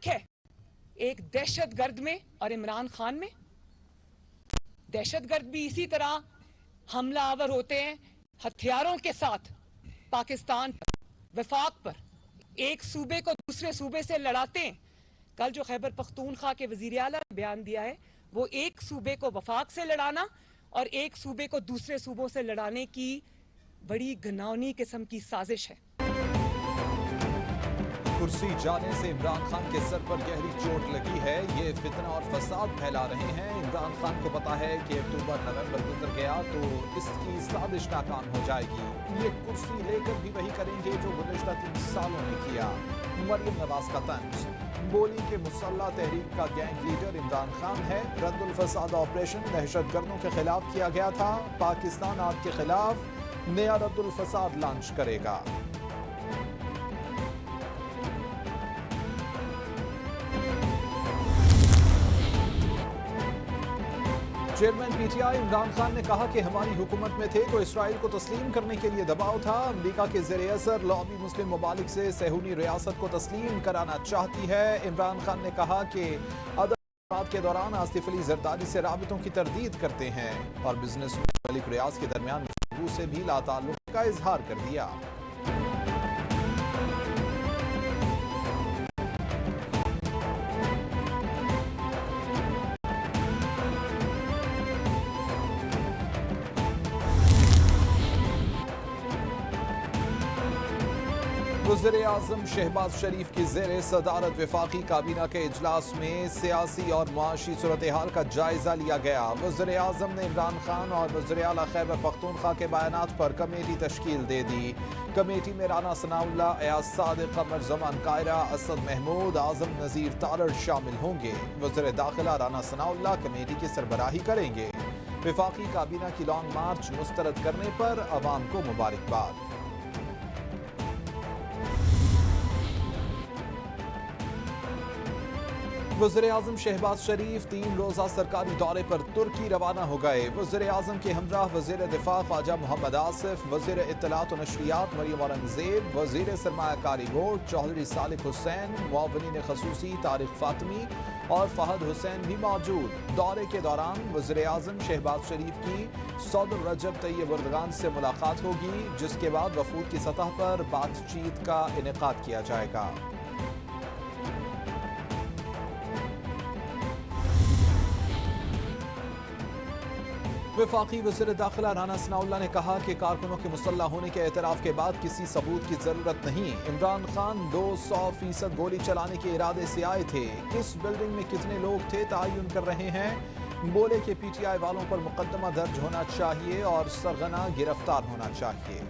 فرق ہے ایک دہشت گرد میں اور عمران خان میں. دہشت گرد بھی اسی طرح حملہ آور ہوتے ہیں ہتھیاروں کے ساتھ پاکستان پر, وفاق پر, ایک صوبے کو دوسرے صوبے سے لڑاتے ہیں. کل جو خیبر پختونخوا کے وزیر اعلیٰ نے بیان دیا ہے وہ ایک صوبے کو وفاق سے لڑانا اور ایک صوبے کو دوسرے صوبوں سے لڑانے کی بڑی گھناؤنی قسم کی سازش ہے. کرسی جانے سے عمران خان کے سر پر گہری چوٹ لگی ہے. یہ فتنہ اور فساد پھیلا رہے ہیں. عمران خان کو پتا ہے کہ اکتوبر نومبر گزر گیا تو اس کی سازش ناکام ہو جائے گی. یہ کرسی لے کر بھی وہی کریں گے جو گزشتہ 3 سالوں میں کیا. مریم نواز کا طنز, بولی کہ مسلح تحریک کا گینگ لیڈر عمران خان ہے. رد الفساد آپریشن دہشت گردوں کے خلاف کیا گیا تھا. پاکستان آپ کے خلاف نیا رد الفساد لانچ کرے گا. چیئرمین پی ٹی آئی عمران خان نے کہا کہ ہماری حکومت میں تھے تو اسرائیل کو تسلیم کرنے کے لیے دباؤ تھا. امریکہ کے زیر اثر لابی مسلم ممالک سے صہیونی ریاست کو تسلیم کرانا چاہتی ہے. عمران خان نے کہا کہ عدالت کے دوران آصف علی زرداری سے رابطوں کی تردید کرتے ہیں اور بزنس مین ملک ریاض کے درمیان گفتگو سے بھی لا تعلق کا اظہار کر دیا. وزیر اعظم شہباز شریف کی زیر صدارت وفاقی کابینہ کے اجلاس میں سیاسی اور معاشی صورتحال کا جائزہ لیا گیا. وزیر اعظم نے عمران خان اور وزیر اعلیٰ خیبر پختونخوا کے بیانات پر کمیٹی تشکیل دے دی. کمیٹی میں رانا ثناء اللہ, ایاز صادق, قمر زمان قائرہ, اسد محمود, اعظم نذیر تارڑ شامل ہوں گے. وزیر داخلہ رانا ثناء اللہ کمیٹی کی سربراہی کریں گے. وفاقی کابینہ کی لانگ مارچ مسترد کرنے پر عوام کو مبارکباد. وزیر اعظم شہباز شریف 3 روزہ سرکاری دورے پر ترکی روانہ ہو گئے. وزیر اعظم کے ہمراہ وزیر دفاع خواجہ محمد آصف, وزیر اطلاعات و نشریات مریم اورنگزیب, وزیر سرمایہ کاری بورڈ چوہدری صالح حسین, معاونین خصوصی طارق فاطمی اور فہد حسین بھی موجود. دورے کے دوران وزیر اعظم شہباز شریف کی صدر رجب طیب اردگان سے ملاقات ہوگی, جس کے بعد وفود کی سطح پر بات چیت کا انعقاد کیا جائے گا. وفاقی وزیر داخلہ رانا ثناء اللہ نے کہا کہ کارکنوں کے مسلح ہونے کے اعتراف کے بعد کسی ثبوت کی ضرورت نہیں. عمران خان 200% گولی چلانے کے ارادے سے آئے تھے. کس بلڈنگ میں کتنے لوگ تھے تعین کر رہے ہیں. بولے کہ پی ٹی آئی والوں پر مقدمہ درج ہونا چاہیے اور سرغنہ گرفتار ہونا چاہیے.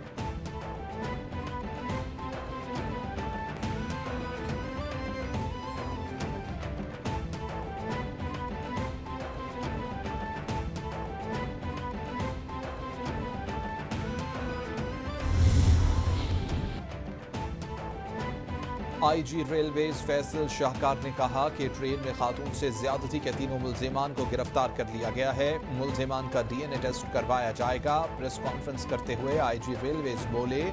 آئی جی ریلویز فیصل شاہکار نے کہا کہ ٹرین میں خاتون سے زیادتی کے 3 ملزمان کو گرفتار کر لیا گیا ہے. ملزمان کا ڈی این اے ٹیسٹ کروایا جائے گا. پریس کانفرنس کرتے ہوئے آئی جی ریلویز بولے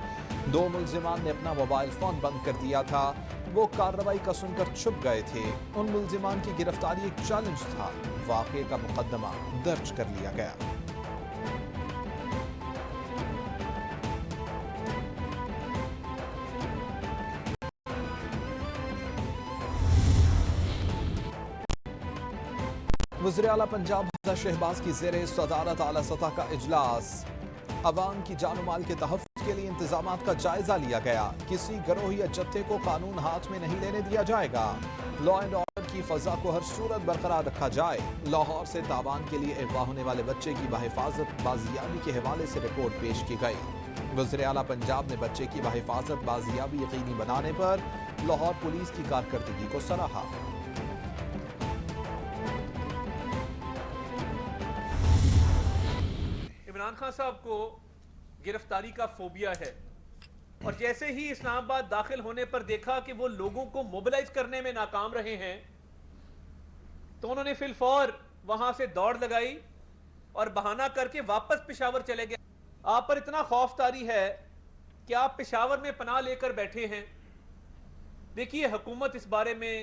2 ملزمان نے اپنا موبائل فون بند کر دیا تھا. وہ کارروائی کا سن کر چھپ گئے تھے. ان ملزمان کی گرفتاری ایک چیلنج تھا. واقعے کا مقدمہ درج کر لیا گیا. وزیر اعلیٰ پنجاب حمزہ شہباز کی زیر صدارت اعلیٰ سطح کا اجلاس. عوام کی جان و مال کے تحفظ کے لیے انتظامات کا جائزہ لیا گیا. کسی گروہ یا جتھے کو قانون ہاتھ میں نہیں لینے دیا جائے گا. لا اینڈ آرڈر کی فضا کو ہر صورت برقرار رکھا جائے. لاہور سے تاوان کے لیے اغوا ہونے والے بچے کی بحفاظت بازیابی کے حوالے سے رپورٹ پیش کی گئی. وزیر اعلیٰ پنجاب نے بچے کی بحفاظت بازیابی یقینی بنانے پر لاہور پولیس کی کارکردگی کو سراہا. عمران خان صاحب کو گرفتاری کا فوبیا ہے اور جیسے ہی اسلام آباد داخل ہونے پر دیکھا کہ وہ لوگوں کو موبلائز کرنے میں ناکام رہے ہیں تو انہوں نے فی الفور وہاں سے دوڑ لگائی اور بہانہ کر کے واپس پشاور چلے گئے. آپ پر اتنا خوف طاری ہے کہ آپ پشاور میں پناہ لے کر بیٹھے ہیں. دیکھیے حکومت اس بارے میں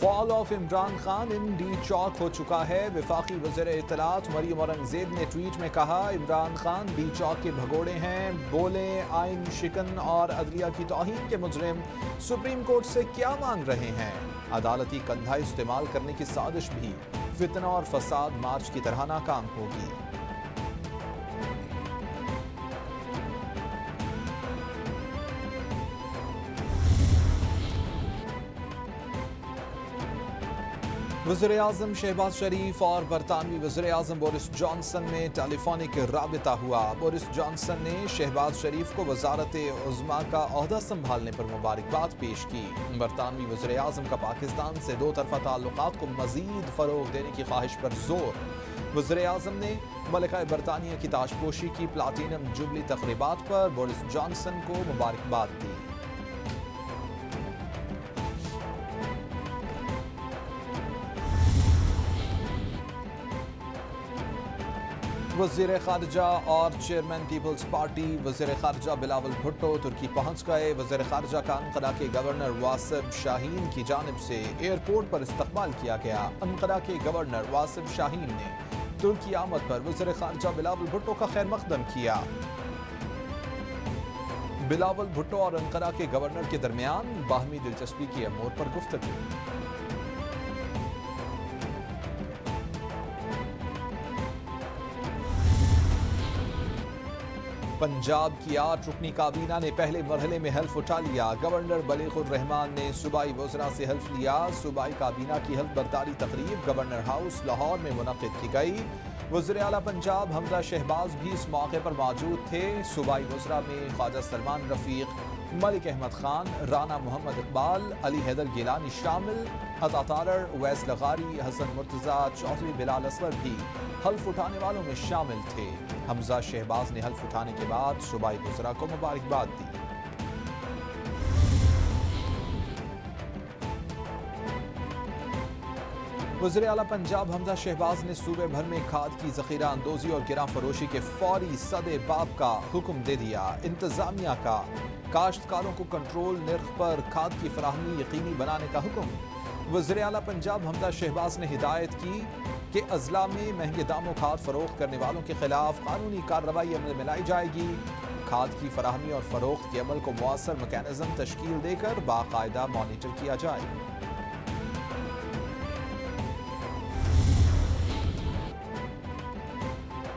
fall of Imran Khan in D Chowk ہو چکا ہے. وفاقی وزیر اطلاعات مریم اورنگزیب نے ٹویٹ میں کہا عمران خان ڈی چوک کے بھگوڑے ہیں. بولے آئین شکن اور عدلیہ کی توہین کے مجرم سپریم کورٹ سے کیا مانگ رہے ہیں. عدالتی کندھا استعمال کرنے کی سازش بھی فتنہ اور فساد مارچ کی طرح ناکام ہوگی. وزیر اعظم شہباز شریف اور برطانوی وزیر اعظم بورس جانسن میں ٹیلی فونک رابطہ ہوا. بورس جانسن نے شہباز شریف کو وزارت عظمیٰ کا عہدہ سنبھالنے پر مبارکباد پیش کی. برطانوی وزیر اعظم کا پاکستان سے دو طرفہ تعلقات کو مزید فروغ دینے کی خواہش پر زور. وزیر اعظم نے ملکہ برطانیہ کی تاجپوشی کی پلاٹینم جوبلی تقریبات پر بورس جانسن کو مبارکباد دی. وزیر خارجہ اور چیئرمین پیپلز پارٹی وزیر خارجہ بلاول بھٹو ترکی پہنچ گئے. وزیر خارجہ کا انقرہ کے گورنر واسف شاہین کی جانب سے ایئرپورٹ پر استقبال کیا گیا. انقرہ کے گورنر واسف شاہین نے ترکی آمد پر وزیر خارجہ بلاول بھٹو کا خیر مقدم کیا. بلاول بھٹو اور انقرہ کے گورنر کے درمیان باہمی دلچسپی کی امور پر گفتگو. پنجاب کی 8 رکنی کابینہ نے پہلے مرحلے میں حلف اٹھا لیا. گورنر بلیغ الرحمان نے صوبائی وزراء سے حلف لیا. صوبائی کابینہ کی حلف برداری تقریب گورنر ہاؤس لاہور میں منعقد کی گئی. وزیر اعلیٰ پنجاب حمزہ شہباز بھی اس موقع پر موجود تھے. صوبائی وزراء میں خواجہ سلمان رفیق، ملک احمد خان، رانا محمد اقبال، علی حیدر گیلانی شامل. عطا تارڑ، اویس لغاری، حسن مرتضیٰ، چودھری بلال اصغر بھی حلف اٹھانے والوں میں شامل تھے. حمزہ شہباز نے حلف اٹھانے کے بعد صوبائی وزراء کو مبارکباد دی. وزیر اعلیٰ پنجاب حمزہ شہباز نے صوبے بھر میں کھاد کی ذخیرہ اندوزی اور گراں فروشی کے فوری سد باب کا حکم دے دیا. انتظامیہ کا کاشتکاروں کو کنٹرول نرخ پر کھاد کی فراہمی یقینی بنانے کا حکم. وزیر اعلیٰ پنجاب حمزہ شہباز نے ہدایت کی کہ اضلاع میں مہنگے داموں کھاد فروخت کرنے والوں کے خلاف قانونی کارروائی عمل میں لائی جائے گی. کھاد کی فراہمی اور فروخت کے عمل کو مؤثر میکانزم تشکیل دے کر باقاعدہ مانیٹر کیا جائے.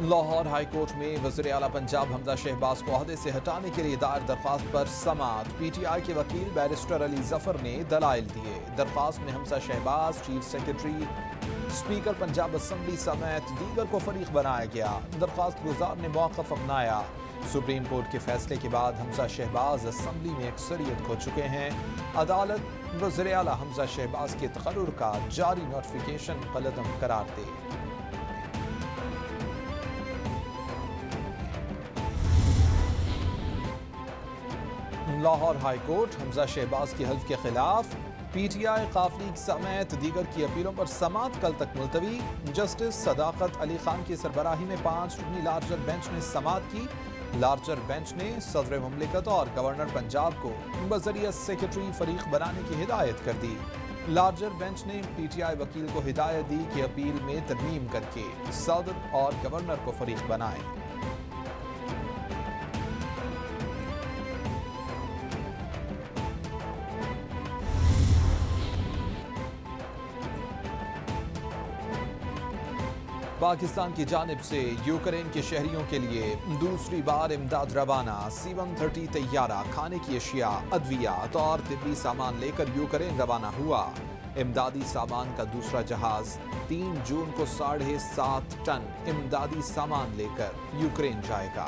لاہور ہائی کورٹ میں وزیر اعلیٰ پنجاب حمزہ شہباز کو عہدے سے ہٹانے کے لیے دائر درخواست پر سماعت. پی ٹی آئی کے وکیل بیرسٹر علی ظفر نے دلائل دیے. درخواست میں Hamza Shehbaz, chief secretary, speaker Punjab assembly سمیت دیگر کو فریق بنایا گیا. درخواست گزار نے موقف اپنایا. سپریم کورٹ کے فیصلے کے بعد حمزہ شہباز اسمبلی میں اکثریت کھو چکے ہیں. عدالت وزیر اعلیٰ حمزہ شہباز کے تقرر کا جاری نوٹیفیکیشن قلعدم قرار دے. لاہور ہائی کورٹ حمزہ شہباز کی حلف کے خلاف پی ٹی آئی قافلی سمیت دیگر کی اپیلوں پر سماعت کل تک ملتوی. جسٹس صداقت علی خان کی سربراہی میں 5 رکنی لارجر بینچ نے سماعت کی. لارجر بینچ نے صدر مملکت اور گورنر پنجاب کو بذریعہ سیکرٹری فریق بنانے کی ہدایت کر دی. لارجر بینچ نے پی ٹی آئی وکیل کو ہدایت دی کہ اپیل میں ترمیم کر کے صدر اور گورنر کو فریق بنائیں. پاکستان کی جانب سے یوکرین کے شہریوں کے لیے دوسری بار امداد روانہ. C-130 طیارہ کھانے کی اشیاء، ادویات اور طبی سامان لے کر یوکرین روانہ ہوا. امدادی سامان کا دوسرا جہاز 3 جون کو 7.5 ٹن امدادی سامان لے کر یوکرین جائے گا.